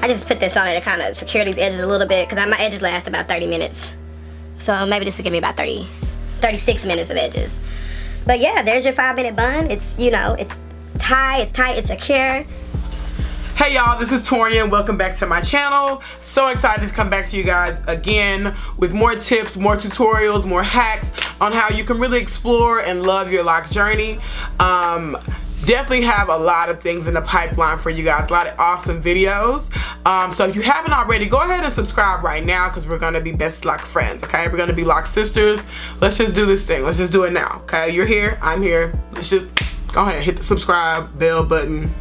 I just put this on it to kind of secure these edges a little bit, because my edges last about 30 minutes. So maybe this will give me about 36 minutes of edges. But yeah, there's your 5-minute bun. It's, you know, it's high, it's tight, it's secure. Hey y'all, this is Torian. Welcome back to my channel. So excited to come back to you guys again with more tips, more tutorials, more hacks on how you can really explore and love your lock journey. Definitely have a lot of things in the pipeline for you guys, a lot of awesome videos. So if you haven't already, go ahead and subscribe right now, because we're gonna be best lock friends, okay? We're gonna be lock sisters. Let's just do this thing. Let's just do it now, okay? You're here, I'm here. Let's just go ahead and hit the subscribe bell button.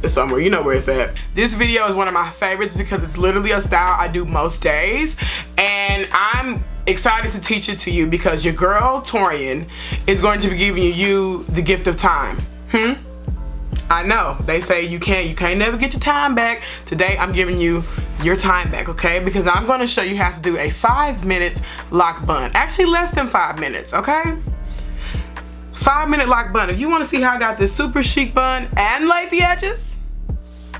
It's somewhere, you know where it's at. This video is one of my favorites because it's literally a style I do most days, and I'm excited to teach it to you because your girl Torian is going to be giving you the gift of time. I know they say you can't never get your time back. Today I'm giving you your time back, okay? Because I'm going to show you how to do a 5-minute lock bun. Actually less than 5 minutes, okay? 5-minute lock bun. If you want to see how I got this super chic bun and laid the edges,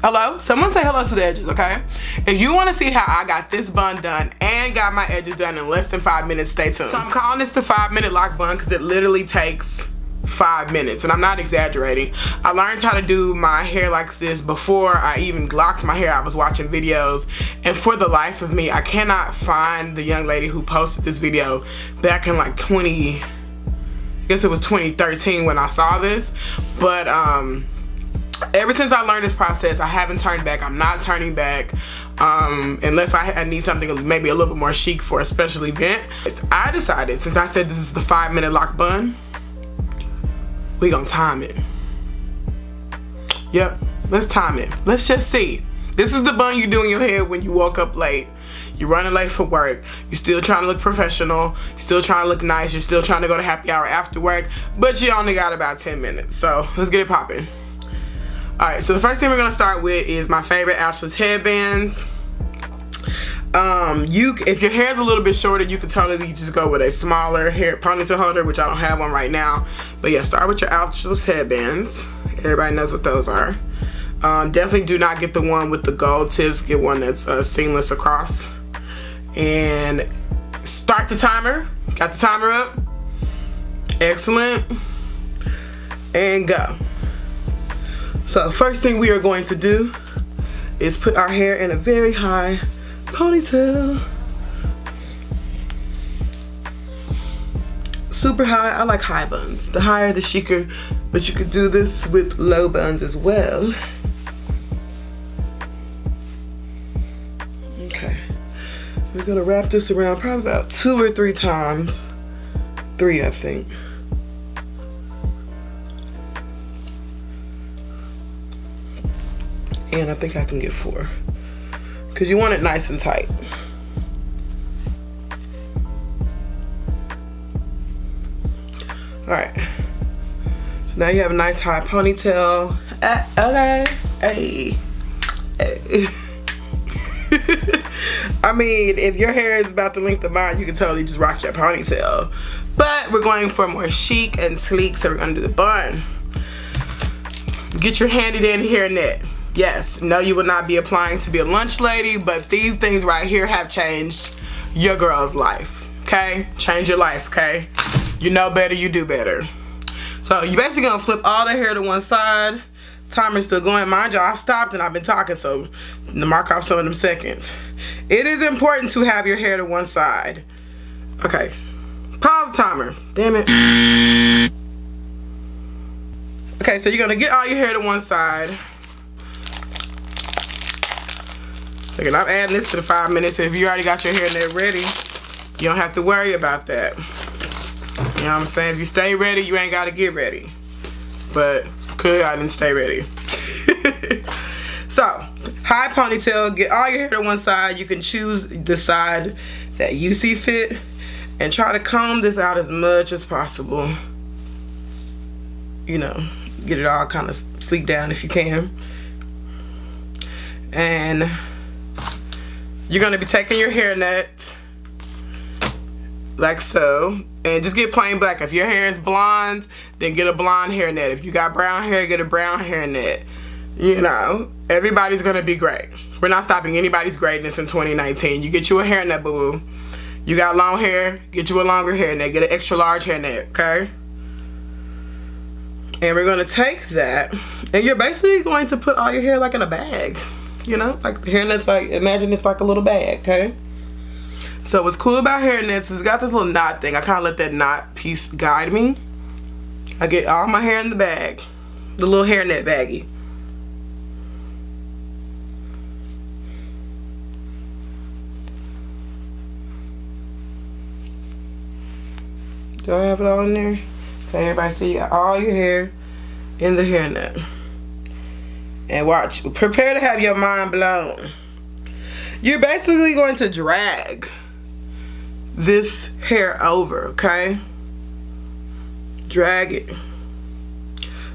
hello? Someone say hello to the edges, okay? If you want to see how I got this bun done and got my edges done in less than 5 minutes, stay tuned. So I'm calling this the 5-minute lock bun because it literally takes 5 minutes, and I'm not exaggerating. I learned how to do my hair like this before I even locked my hair. I was watching videos, and for the life of me, I cannot find the young lady who posted this video back in like I guess it was 2013 when I saw this. But ever since I learned this process, I haven't turned back. I'm not turning back unless I need something maybe a little bit more chic for a special event. I decided, since I said this is the 5-minute lock bun, we gonna time it. Yep, let's time it. Let's just see. This is the bun you do in your head when you woke up late. You're running late for work. You're still trying to look professional. You're still trying to look nice. You're still trying to go to happy hour after work, but you only got about 10 minutes. So let's get it popping. All right, so the first thing we're gonna start with is my favorite Ashley's headbands. If your hair is a little bit shorter, you can totally just go with a smaller hair ponytail holder, which I don't have one right now. But yeah, start with your Ashley's headbands. Everybody knows what those are. Definitely do not get the one with the gold tips. Get one that's seamless across. And start the timer. Got the timer up? Excellent. And go. So first thing we are going to do is put our hair in a very high ponytail. Super high. I like high buns. The higher the chicer, but you could do this with low buns as well. Okay. We're gonna wrap this around probably about 2 or 3 times. 3, I think. And I think I can get 4. Because you want it nice and tight. Alright. So now you have a nice high ponytail. Okay. Hey. Hey. I mean, if your hair is about the length of mine, you can totally just rock your ponytail. But we're going for more chic and sleek, so we're going to do the bun. Get your handy dandy hairnet. Yes, no, you will not be applying to be a lunch lady, but these things right here have changed your girl's life, okay? Change your life, okay? You know better, you do better. So you're basically gonna flip all the hair to one side. Timer's still going. Mind you, I've stopped and I've been talking, so to mark off some of them seconds. It is important to have your hair to one side. Okay, pause the timer. Damn it. Okay, so you're gonna get all your hair to one side. Look, and I'm adding this to the 5 minutes. So if you already got your hair there ready, you don't have to worry about that. You know what I'm saying? If you stay ready, you ain't gotta get ready. But clearly I didn't stay ready. So, high ponytail, get all your hair to one side. You can choose the side that you see fit and try to comb this out as much as possible. You know, get it all kind of sleek down if you can. And you're gonna be taking your hairnet like so, and just get plain black. If your hair is blonde, then get a blonde hairnet. If you got brown hair, get a brown hairnet. You know, everybody's gonna be great. We're not stopping anybody's greatness in 2019. You get you a hairnet, boo-boo. You got long hair, get you a longer hairnet. Get an extra large hairnet, okay? And we're gonna take that, and you're basically going to put all your hair like in a bag. You know, like the hairnet's like, imagine it's like a little bag, okay? So what's cool about hairnets is it's got this little knot thing. I kind of let that knot piece guide me. I get all my hair in the bag, the little hairnet baggie. Do I have it all in there? Okay, everybody see you got all your hair in the hairnet. And watch, prepare to have your mind blown. You're basically going to drag this hair over, okay? Drag it.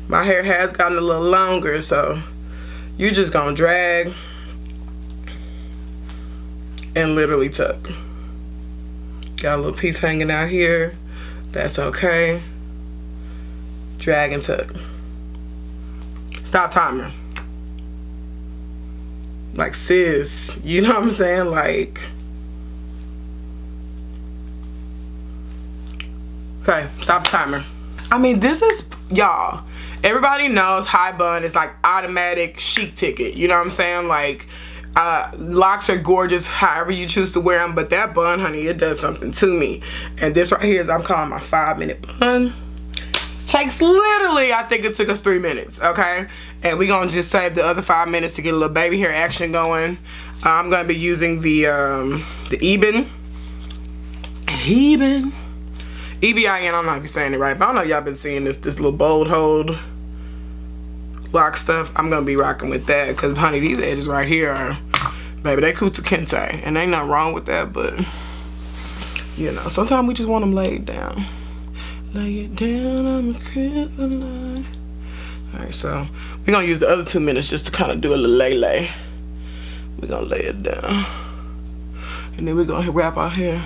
My hair has gotten a little longer, so you're just gonna drag and literally tuck. Got a little piece hanging out here. That's okay. Drag and tuck. Stop timer. Like, sis, you know what I'm saying? Like, okay, stop the timer. I mean, this is, y'all, everybody knows high bun is like automatic chic ticket. You know what I'm saying? Like, locks are gorgeous however you choose to wear them, but that bun, honey, it does something to me. And this right here is, I'm calling my 5-minute bun. Takes literally, I think it took us 3 minutes, okay? And we're gonna just save the other 5 minutes to get a little baby hair action going. I'm gonna be using the Eben. EBIN, I don't know if you're saying it right, but I don't know if y'all been seeing this little bold hold lock stuff. I'm gonna be rocking with that, because honey, these edges right here are, baby, they Kuta Kente, and ain't nothing wrong with that, but you know, sometimes we just want them laid down. Lay it down on the kryptonite. Alright, so we're gonna use the other 2 minutes just to kind of do a little lay. We're gonna lay it down, and then we're gonna wrap our hair.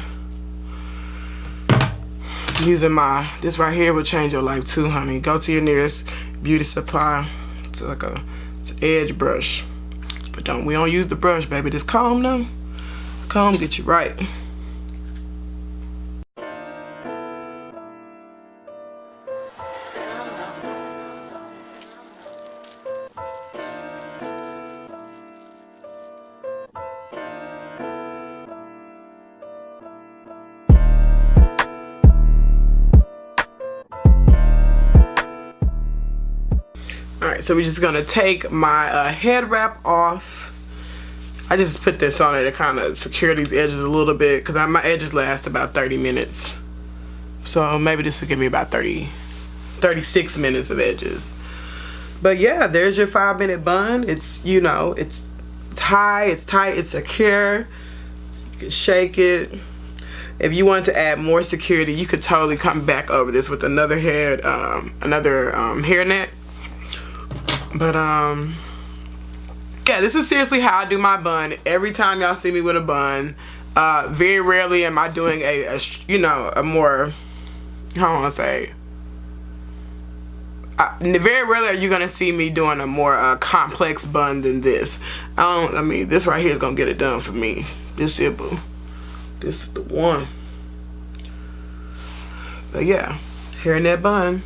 Using this right here will change your life too, honey. Go to your nearest beauty supply. It's like it's an edge brush, but we don't use the brush, baby. This comb though, comb get you right. Alright, so we're just gonna take my head wrap off. I just put this on it to kind of secure these edges a little bit, because my edges last about 30 minutes. So maybe this will give me about 36 minutes of edges. But yeah, there's your 5-minute bun. It's, you know, it's high, it's tight, it's secure. You can shake it. If you want to add more security, you could totally come back over this with another hairnet. But yeah, this is seriously how I do my bun. Every time y'all see me with a bun, very rarely am I doing a more, how do I want to say, very rarely are you gonna see me doing a more complex bun than this. I mean, this right here is gonna get it done for me. This here, boo. This is the one. But yeah, hairnet bun.